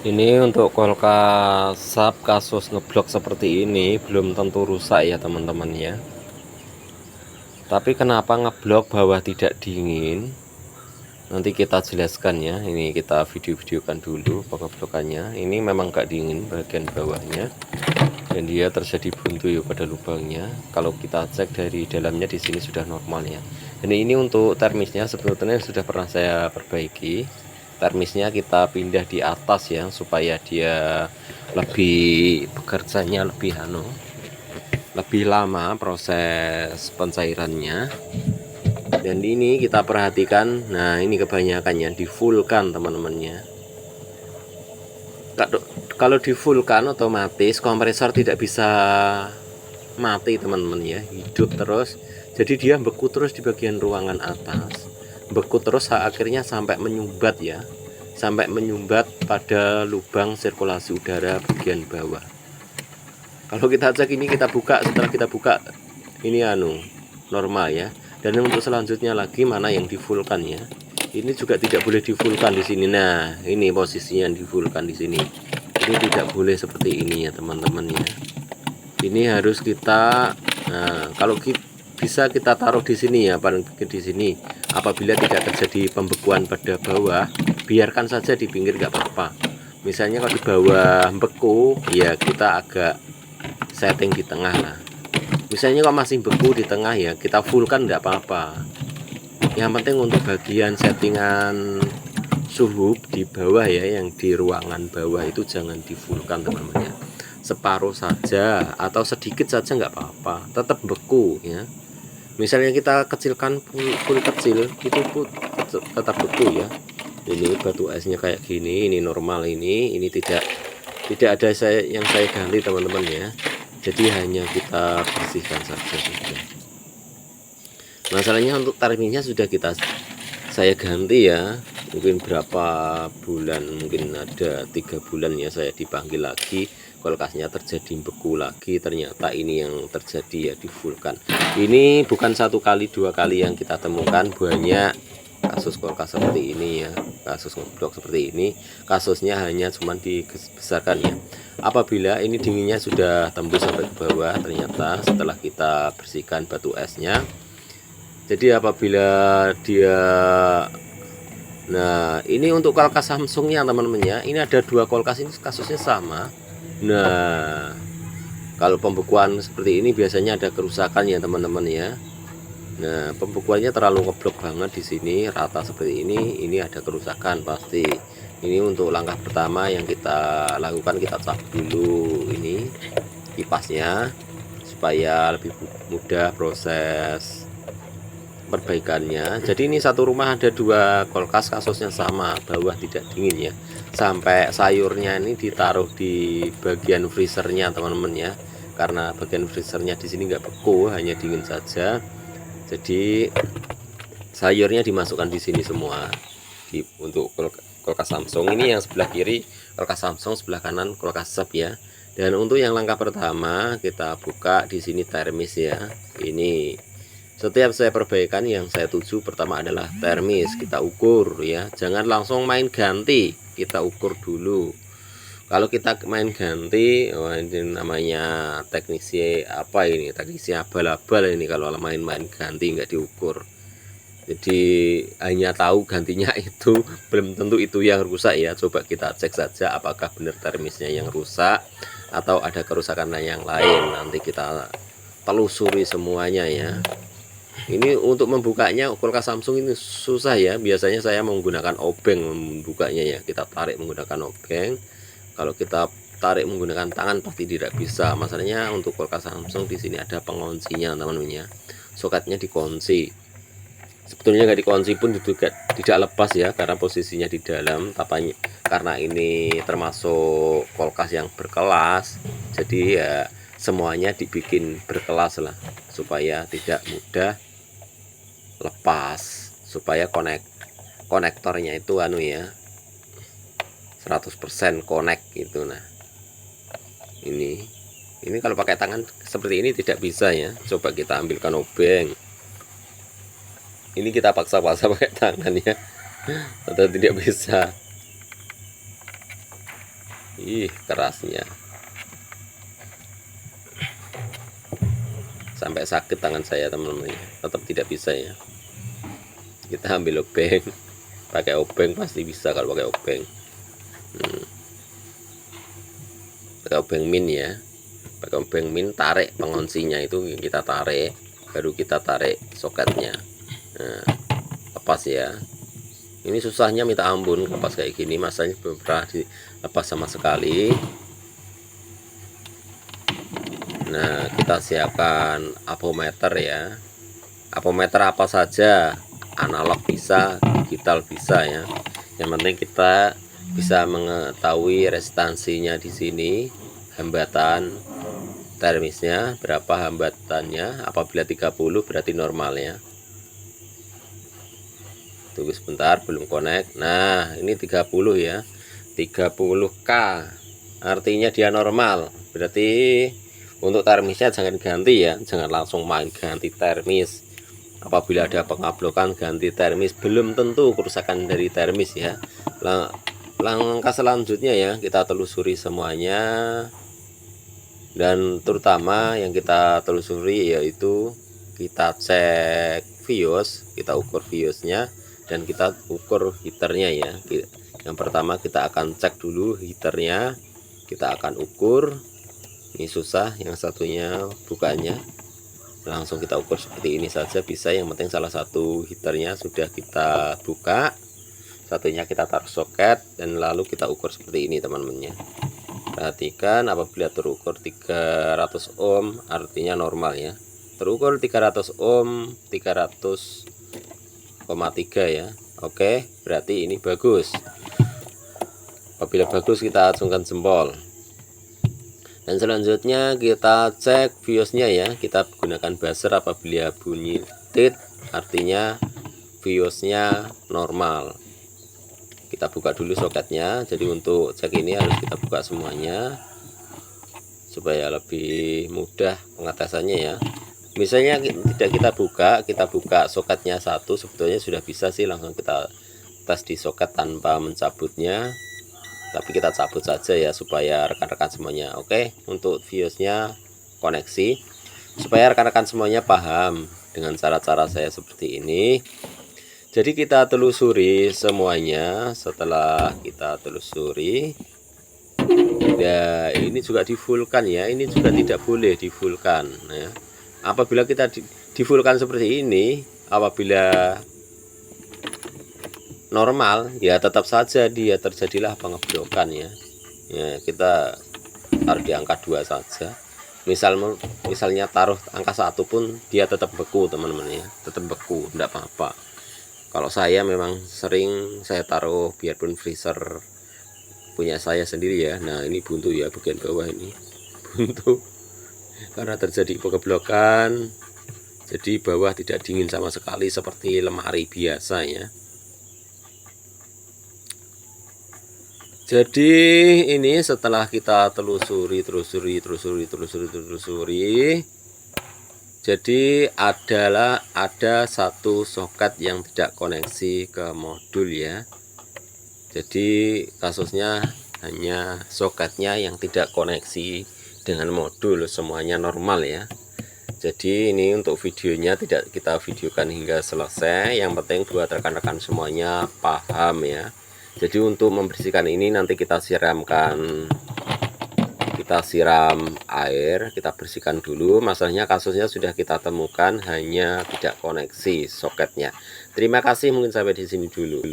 Ini untuk kulkas SAP kasus ngeblok seperti ini belum tentu rusak ya teman-teman ya. Tapi kenapa ngeblok bawah tidak dingin? Nanti kita jelaskan ya. Ini kita video-videokan dulu pengeblokannya. Ini memang gak dingin bagian bawahnya, dan dia terjadi buntu ya pada lubangnya. Kalau kita cek dari dalamnya di sini sudah normal ya. Dan ini untuk termisnya sebetulnya sudah pernah saya perbaiki. Termisnya kita pindah di atas ya, supaya dia lebih bekerjanya lebih lama proses pencairannya. Dan ini kita perhatikan, nah ini kebanyakannya di fullkan teman-temannya. Kalau di fullkan otomatis kompresor tidak bisa mati teman-teman ya, hidup terus. Jadi dia beku terus di bagian ruangan atas, beku terus akhirnya sampai menyumbat ya, sampai menyumbat pada lubang sirkulasi udara bagian bawah. Kalau kita cek ini, kita buka, setelah kita buka ini normal ya. Dan untuk selanjutnya lagi mana yang di fullkan ya, ini juga tidak boleh di fullkan di sini. Nah ini posisinya di fullkan di sini, ini tidak boleh seperti ini ya teman-teman ya. Ini harus kita, nah kalau bisa kita taruh di sini ya, paling di sini. Apabila tidak terjadi pembekuan pada bawah, biarkan saja di pinggir nggak apa-apa. Misalnya kalau di bawah beku ya, kita agak setting di tengah lah. Misalnya kalau masih beku di tengah ya, kita fullkan nggak apa-apa. Yang penting untuk bagian settingan suhu di bawah ya, yang di ruangan bawah itu jangan di fullkan teman-teman ya. Separuh saja atau sedikit saja nggak apa-apa, tetap beku ya. Misalnya kita kecilkan full kecil, itu pun tetap beku ya. Ini batu esnya kayak gini, ini normal, ini tidak ada yang saya ganti teman-teman ya. Jadi hanya kita bersihkan saja sudah. Masalahnya untuk termisnya sudah saya ganti ya, mungkin berapa bulan, mungkin ada 3 bulan ya, saya dipanggil lagi, kulkasnya terjadi beku lagi. Ternyata ini yang terjadi ya di fullkan. Ini bukan 1 kali 2 kali yang kita temukan, banyak kasus kulkas seperti ini ya, kasus ngeblok seperti ini. Kasusnya hanya cuman dibesarkan ya. Apabila ini dinginnya sudah tembus sampai ke bawah, ternyata setelah kita bersihkan batu esnya, jadi apabila dia, nah ini untuk kulkas Samsungnya teman-teman ya, ini ada 2 kulkas ini kasusnya sama. Nah kalau pembekuan seperti ini biasanya ada kerusakan ya teman-teman ya. Nah pembekuannya terlalu ngeblok banget di sini, rata seperti ini ada kerusakan pasti. Ini untuk langkah pertama yang kita lakukan, kita cap dulu ini kipasnya supaya lebih mudah proses perbaikannya. Jadi ini satu rumah ada 2 kulkas, kasusnya sama, bawah tidak dingin ya. Sampai sayurnya ini ditaruh di bagian freezernya teman-teman ya, karena bagian freezernya di sini nggak beku, hanya dingin saja. Jadi sayurnya dimasukkan di sini semua. Untuk kulkas Samsung ini yang sebelah kiri kulkas Samsung, sebelah kanan kulkas SAP ya. Dan untuk yang langkah pertama kita buka di sini termis ya. Ini setiap saya perbaikan yang saya tuju pertama adalah termis, kita ukur ya. Jangan langsung main ganti, kita ukur dulu. Kalau kita main ganti, wah ini namanya teknisi apa ini, teknisi abal-abal ini. Kalau main-main ganti nggak diukur, jadi hanya tahu gantinya itu, belum tentu itu yang rusak ya. Coba kita cek saja apakah benar termisnya yang rusak atau ada kerusakan yang lain. Nanti kita telusuri semuanya ya. Ini untuk membukanya kulkas Samsung ini susah ya. Biasanya saya menggunakan obeng membukanya ya. Kita tarik menggunakan obeng. Kalau kita tarik menggunakan tangan pasti tidak bisa. Masalahnya untuk kulkas Samsung di sini ada penguncinya teman-teman ya. Soketnya dikunci. Sebetulnya nggak dikunci pun juga tidak lepas ya, karena posisinya di dalam. Tapi karena ini termasuk kulkas yang berkelas, jadi ya semuanya dibikin berkelas lah, supaya tidak mudah lepas, supaya konektornya itu ya 100% connect gitu. Nah ini kalau pakai tangan seperti ini tidak bisa ya. Coba kita ambilkan obeng, ini kita paksa-paksa pakai tangan ya, atau tidak bisa. Ih, kerasnya sampai sakit tangan saya teman-teman ya. Tetap tidak bisa ya. Kita ambil obeng, pakai obeng pasti bisa kalau pakai obeng. Pakai obeng min ya, pakai obeng min, tarik penguncinya itu kita tarik, baru kita tarik soketnya. Nah, lepas ya. Ini susahnya minta ampun lepas kayak gini, masanya beberapa dilepas sama sekali. Nah, kita siapkan apometer ya. Apometer apa saja, analog bisa, digital bisa ya. Yang penting kita bisa mengetahui restansinya di sini, hambatan termisnya berapa hambatannya. Apabila 30 berarti normal ya. Tunggu sebentar, belum connect. Nah, ini 30 ya. 30K artinya dia normal. Berarti untuk termisnya jangan ganti ya, jangan langsung main ganti termis. Apabila ada pengablokan ganti termis, belum tentu kerusakan dari termis ya. Langkah selanjutnya ya, kita telusuri semuanya. Dan terutama yang kita telusuri yaitu kita cek vios, kita ukur viosnya, dan kita ukur heaternya ya. Yang pertama kita akan cek dulu heaternya, kita akan ukur. Ini susah, yang satunya bukannya langsung kita ukur seperti ini saja bisa. Yang penting salah satu heaternya sudah kita buka, satunya kita taruh soket, dan lalu kita ukur seperti ini teman-teman ya. Perhatikan, apabila terukur 300 ohm artinya normal ya. Terukur 300 ohm 300,3 ya. Oke, berarti ini bagus. Apabila bagus kita acungkan jempol. Dan selanjutnya kita cek viosnya ya. Kita gunakan buzzer apabila bunyi tit artinya viosnya normal. Kita buka dulu soketnya. Jadi untuk cek ini harus kita buka semuanya supaya lebih mudah pengetesannya ya. Misalnya tidak kita buka soketnya satu, sebetulnya sudah bisa sih langsung kita tes di soket tanpa mencabutnya. Tapi kita cabut saja ya supaya rekan-rekan semuanya. Oke, untuk viosnya koneksi supaya rekan-rekan semuanya paham dengan cara-cara saya seperti ini. Jadi kita telusuri semuanya. Setelah kita telusuri, ya ini juga di fullkan ya. Ini juga tidak boleh di fullkan ya. Apabila kita di fullkan seperti ini, apabila normal ya tetap saja dia terjadilah pengeblokan ya. Ya kita taruh di angka 2 saja. Misalnya taruh angka 1 pun dia tetap beku teman-teman ya, tetap beku, enggak apa-apa. Kalau saya memang sering saya taruh biarpun freezer punya saya sendiri ya. Nah, ini buntu ya, bagian bawah ini buntu karena terjadi pengeblokan. Jadi bawah tidak dingin sama sekali seperti lemari biasa ya. Jadi ini setelah kita telusuri, jadi ada satu soket yang tidak koneksi ke modul ya. Jadi kasusnya hanya soketnya yang tidak koneksi dengan modul, semuanya normal ya. Jadi ini untuk videonya tidak kita videokan hingga selesai. Yang penting buat rekan-rekan semuanya paham ya. Jadi untuk membersihkan ini nanti kita siram air, kita bersihkan dulu. Masalahnya kasusnya sudah kita temukan hanya tidak koneksi soketnya. Terima kasih, mungkin sampai di sini dulu.